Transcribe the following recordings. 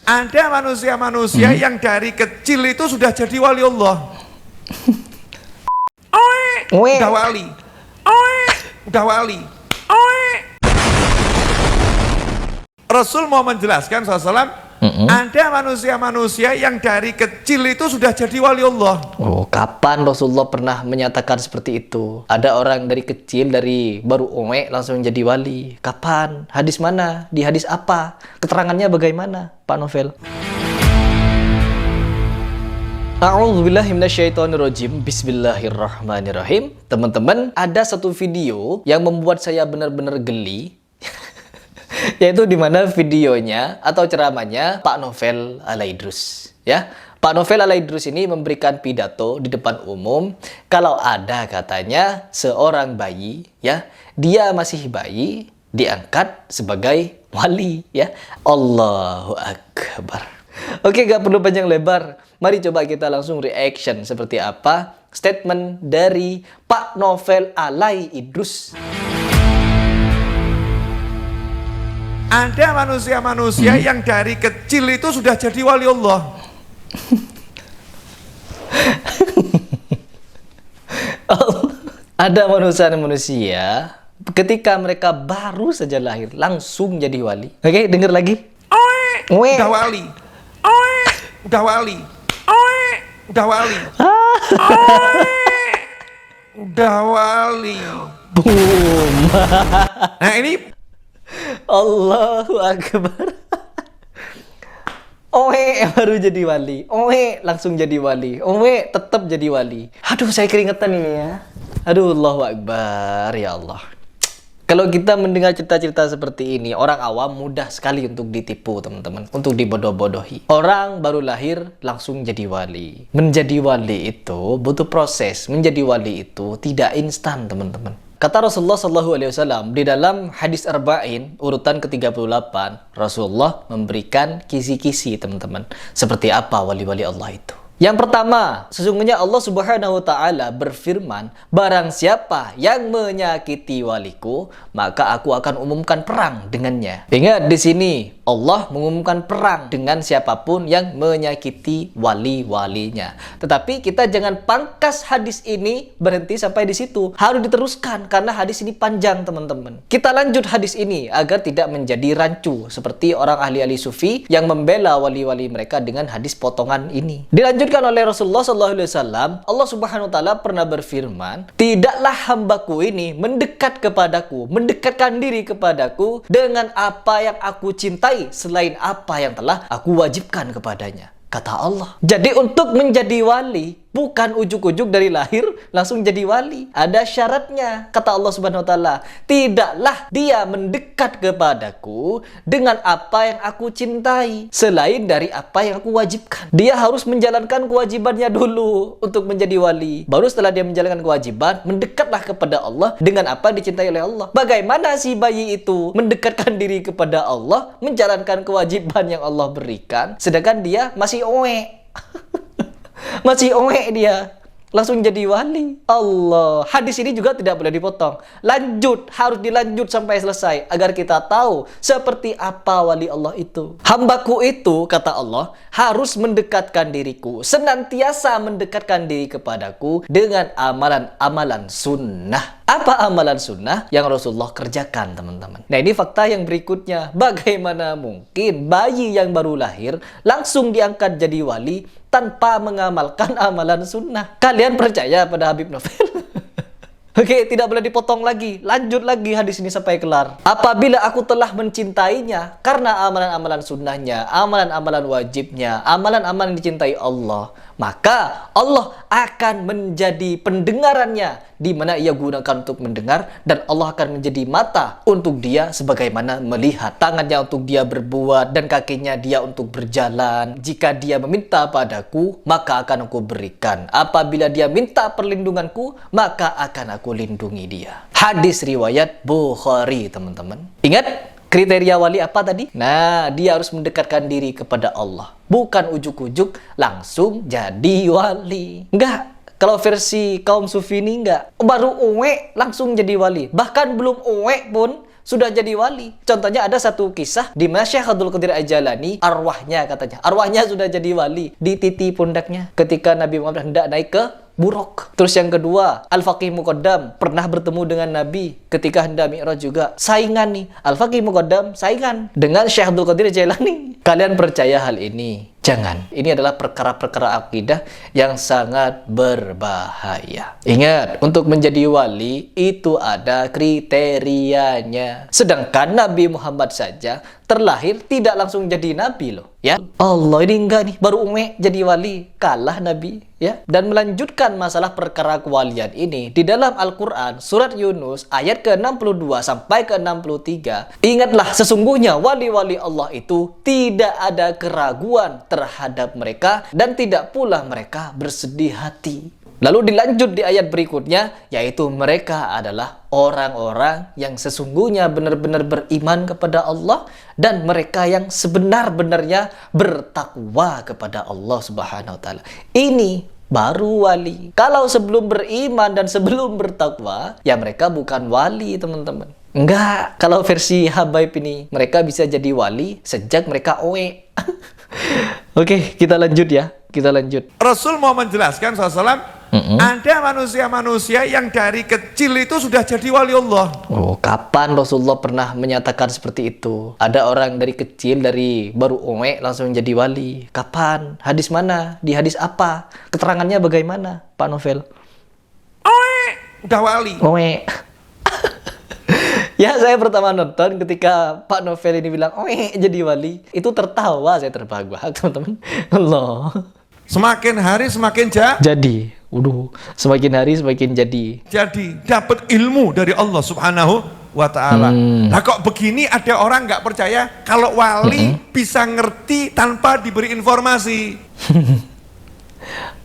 Ada manusia-manusia yang dari kecil itu sudah jadi wali Allah. Udah wali. Udah wali. Rasul mau menjelaskan SAW, ada manusia-manusia yang dari kecil itu sudah jadi wali Allah. Oh, kapan Rasulullah pernah menyatakan seperti itu? Ada orang dari kecil, dari baru umek langsung jadi wali. Kapan? Hadis mana? Di hadis apa? Keterangannya bagaimana, Pak Novel? A'udzubillahi minasyaitonirrajim. Bismillahirrahmanirrahim. Teman-teman, ada satu video yang membuat saya benar-benar geli. Yaitu di mana videonya atau ceramahnya Pak Novel Alaidrus, ya. Pak Novel Alaidrus ini memberikan pidato di depan umum kalau ada katanya seorang bayi, ya, dia masih bayi diangkat sebagai wali, ya. Allahu Akbar. Oke, gak perlu panjang lebar. Mari coba kita langsung reaction seperti apa statement dari Pak Novel Alaidrus. Ada manusia-manusia yang dari kecil itu sudah jadi wali Allah. Ada manusia ketika mereka baru saja lahir langsung jadi wali. Oke, dengar lagi. Udah wali. Udah wali. Udah wali. Udah wali. Boom. Nah ini Allahu Akbar. Oe baru jadi wali. Oe langsung jadi wali. Oe tetap jadi wali. Aduh, saya keringetan ini ya. Aduh, Allahu Akbar, ya Allah. Kalau kita mendengar cerita-cerita seperti ini, orang awam mudah sekali untuk ditipu, teman-teman. Untuk dibodoh-bodohi. Orang baru lahir langsung jadi wali. Menjadi wali itu butuh proses. Menjadi wali itu tidak instan, teman-teman. Kata Rasulullah SAW di dalam hadis Arba'in urutan ke-38, Rasulullah memberikan kisi-kisi, teman-teman. Seperti apa wali-wali Allah itu? Yang pertama, sesungguhnya Allah Subhanahu wa Ta'ala berfirman, barang siapa yang menyakiti waliku, maka aku akan umumkan perang dengannya. Ingat, di sini Allah mengumumkan perang dengan siapapun yang menyakiti wali-walinya. Tetapi kita jangan pangkas hadis ini berhenti sampai di situ. Harus diteruskan karena hadis ini panjang, teman-teman. Kita lanjut hadis ini agar tidak menjadi rancu seperti orang ahli-ahli sufi yang membela wali-wali mereka dengan hadis potongan ini. Dilanjutkan oleh Rasulullah SAW, Allah Subhanahu wa Ta'ala pernah berfirman, tidaklah hambaku ini mendekat kepadaku, mendekatkan diri kepadaku dengan apa yang aku cintai selain apa yang telah aku wajibkan kepadanya. Kata Allah. Jadi untuk menjadi wali bukan ujuk-ujuk dari lahir langsung jadi wali. Ada syaratnya. Kata Allah Subhanahu wa Ta'ala, tidaklah dia mendekat kepadaku dengan apa yang aku cintai selain dari apa yang aku wajibkan. Dia harus menjalankan kewajibannya dulu untuk menjadi wali. Baru setelah dia menjalankan kewajiban, mendekatlah kepada Allah dengan apa yang dicintai oleh Allah. Bagaimana si bayi itu mendekatkan diri kepada Allah, menjalankan kewajiban yang Allah berikan, sedangkan dia masih oe. Masih oe dia. Langsung jadi wali. Allah. Hadis ini juga tidak boleh dipotong. Lanjut, harus dilanjut sampai selesai agar kita tahu seperti apa wali Allah itu. Hambaku itu, kata Allah, harus mendekatkan diriku, senantiasa mendekatkan diri kepadaku dengan amalan-amalan sunnah. Apa amalan sunnah yang Rasulullah kerjakan, teman-teman? Nah, ini fakta yang berikutnya. Bagaimana mungkin bayi yang baru lahir langsung diangkat jadi wali tanpa mengamalkan amalan sunnah? Kalian percaya pada Habib Novel? Oke, tidak boleh dipotong lagi. Lanjut lagi hadis ini sampai kelar. Apabila aku telah mencintainya karena amalan-amalan sunnahnya, amalan-amalan wajibnya, amalan-amalan yang dicintai Allah, maka Allah akan menjadi pendengarannya di mana ia gunakan untuk mendengar, dan Allah akan menjadi mata untuk dia sebagaimana melihat, tangannya untuk dia berbuat, dan kakinya dia untuk berjalan. Jika dia meminta padaku, maka akan aku berikan. Apabila dia minta perlindunganku, maka akan aku lindungi dia. Hadis riwayat Bukhari, teman-teman. Ingat kriteria wali apa tadi? Nah, dia harus mendekatkan diri kepada Allah. Bukan ujuk-ujuk langsung jadi wali. Enggak. Kalau versi kaum sufi ini enggak. Baru uwe langsung jadi wali. Bahkan belum uwe pun sudah jadi wali. Contohnya ada satu kisah di mana Syekh Abdul Qadir Al-Jailani, arwahnya sudah jadi wali di titi pundaknya ketika Nabi Muhammad hendak naik ke Buraq. Terus yang kedua, Al-Faqih Muqaddam pernah bertemu dengan Nabi ketika hendak Mi'raj juga. Saingan nih, Al-Faqih Muqaddam saingan dengan Syekh Abdul Qadir Jailani. Kalian percaya hal ini? Jangan. Ini adalah perkara-perkara akidah yang sangat berbahaya. Ingat, untuk menjadi wali itu ada kriterianya. Sedangkan Nabi Muhammad saja terlahir tidak langsung jadi nabi loh, ya. Allah, ini enggak nih, baru jadi wali, kalah Nabi, ya. Dan melanjutkan masalah perkara kewalian ini di dalam Al-Qur'an surat Yunus ayat ke-62 sampai ke-63. Ingatlah, sesungguhnya wali-wali Allah itu tidak ada keraguan terhadap mereka dan tidak pula mereka bersedih hati. Lalu dilanjut di ayat berikutnya, yaitu mereka adalah orang-orang yang sesungguhnya benar-benar beriman kepada Allah dan mereka yang sebenar-benarnya bertakwa kepada Allah Subhanahu wa taala. Ini baru wali. Kalau sebelum beriman dan sebelum bertakwa, ya mereka bukan wali, teman-teman. Enggak, kalau versi Habaib ini, mereka bisa jadi wali sejak mereka oe. Oke, kita lanjut ya. Kita lanjut. Rasul mau menjelaskan SAW, ada manusia-manusia yang dari kecil itu sudah jadi wali Allah. Oh, kapan Rasulullah pernah menyatakan seperti itu? Ada orang dari kecil, dari baru oe langsung jadi wali. Kapan? Hadis mana? Di hadis apa? Keterangannya bagaimana, Pak Novel? Oe, udah wali. Oe. Ya, saya pertama nonton ketika Pak Novel ini bilang, jadi wali. Itu tertawa, saya terbahak-bahak, teman-teman. Allah. Semakin hari semakin jadi. Semakin hari semakin jadi. Jadi, dapat ilmu dari Allah Subhanahu wa ta'ala. Nah kok begini ada orang nggak percaya kalau wali bisa ngerti tanpa diberi informasi.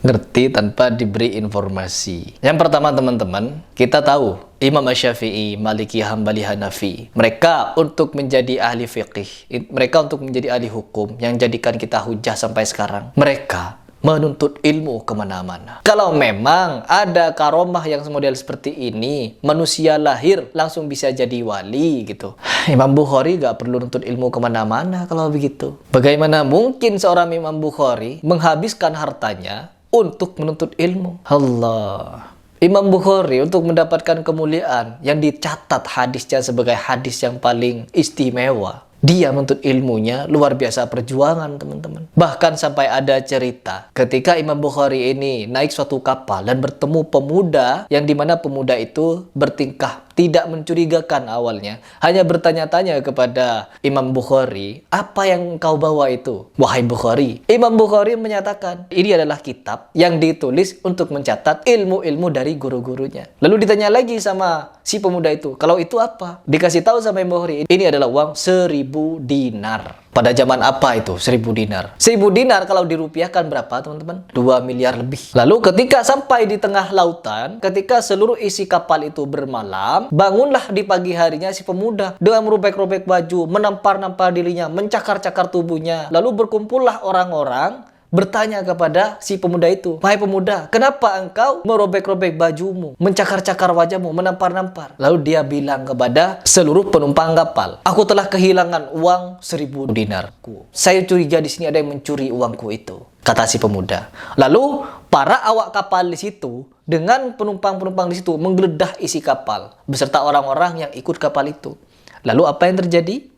Ngerti tanpa diberi informasi. Yang pertama, teman-teman, kita tahu Imam Syafi'i, Maliki, Hambali, Hanafi, mereka untuk menjadi ahli fiqih, mereka untuk menjadi ahli hukum yang jadikan kita hujah sampai sekarang, mereka menuntut ilmu kemana-mana. Kalau memang ada karomah yang semodel seperti ini, manusia lahir langsung bisa jadi wali gitu, Imam Bukhari gak perlu nuntut ilmu kemana-mana kalau begitu. Bagaimana mungkin seorang Imam Bukhari menghabiskan hartanya untuk menuntut ilmu? Allah. Imam Bukhari untuk mendapatkan kemuliaan yang dicatat hadisnya sebagai hadis yang paling istimewa, dia menuntut ilmunya luar biasa perjuangan, teman-teman. Bahkan sampai ada cerita ketika Imam Bukhari ini naik suatu kapal dan bertemu pemuda yang dimana pemuda itu bertingkah tidak mencurigakan awalnya, hanya bertanya-tanya kepada Imam Bukhari, apa yang kau bawa itu, wahai Bukhari? Imam Bukhari menyatakan, ini adalah kitab yang ditulis untuk mencatat ilmu-ilmu dari guru-gurunya. Lalu ditanya lagi sama si pemuda itu, kalau itu apa? Dikasih tahu sama Imam Bukhari, ini adalah uang 1000 dinar. Pada zaman apa itu 1000 dinar? 1000 dinar kalau dirupiahkan berapa, teman-teman? 2 miliar lebih. Lalu ketika sampai di tengah lautan, ketika seluruh isi kapal itu bermalam, bangunlah di pagi harinya si pemuda dengan merobek-robek baju, menampar-nampar dirinya, mencakar-cakar tubuhnya. Lalu berkumpullah orang-orang bertanya kepada si pemuda itu, wahai pemuda, kenapa engkau merobek-robek bajumu, mencakar-cakar wajahmu, menampar-nampar? Lalu dia bilang kepada seluruh penumpang kapal, aku telah kehilangan uang 1000 dinar. Saya curiga di sini ada yang mencuri uangku itu, kata si pemuda. Lalu para awak kapal di situ dengan penumpang-penumpang di situ menggeledah isi kapal beserta orang-orang yang ikut kapal itu. Lalu apa yang terjadi?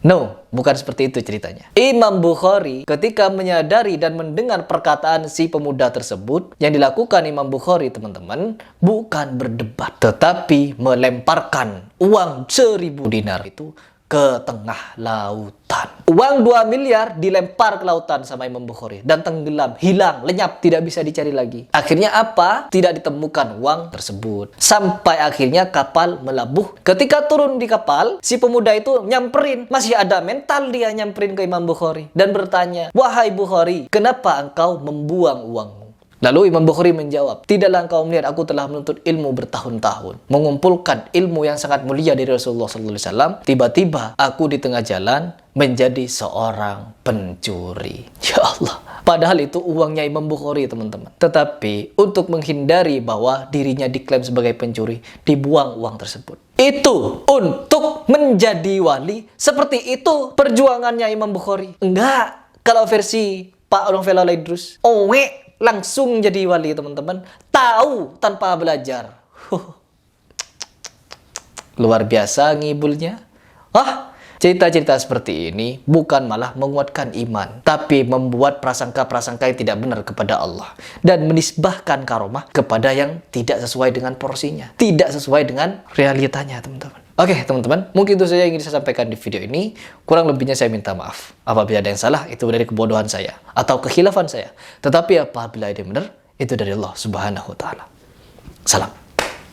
No, bukan seperti itu ceritanya. Imam Bukhari ketika menyadari dan mendengar perkataan si pemuda tersebut, yang dilakukan Imam Bukhari, teman-teman, bukan berdebat, tetapi melemparkan uang 1000 dinar itu ke tengah lautan. Uang 2 miliar dilempar ke lautan sama Imam Bukhari dan tenggelam, hilang, lenyap, tidak bisa dicari lagi. Akhirnya apa? Tidak ditemukan uang tersebut. Sampai akhirnya kapal melabuh. Ketika turun di kapal, si pemuda itu nyamperin, masih ada mental dia nyamperin ke Imam Bukhari dan bertanya, wahai Bukhari, kenapa engkau membuang uangmu? Lalu Imam Bukhari menjawab, tidaklah engkau melihat aku telah menuntut ilmu bertahun-tahun, mengumpulkan ilmu yang sangat mulia dari Rasulullah SAW. Tiba-tiba aku di tengah jalan menjadi seorang pencuri. Ya Allah, Padahal itu uangnya Imam Bukhari, teman-teman. Tetapi untuk menghindari bahwa dirinya diklaim sebagai pencuri, dibuang uang tersebut. Itu untuk menjadi wali. Seperti itu perjuangannya Imam Bukhari. Enggak. Kalau versi Pak Novel Idrus, langsung jadi wali, teman-teman. Tahu tanpa belajar. Luar biasa ngibulnya. Cerita-cerita seperti ini bukan malah menguatkan iman, tapi membuat prasangka-prasangka yang tidak benar kepada Allah dan menisbahkan karomah kepada yang tidak sesuai dengan porsinya, tidak sesuai dengan realitanya, teman-teman. Oke, teman-teman, mungkin itu saja yang ingin saya sampaikan di video ini. Kurang lebihnya saya minta maaf. Apabila ada yang salah, itu dari kebodohan saya atau kekhilafan saya. Tetapi apabila ada yang benar, itu dari Allah Subhanahu wa taala. Salam.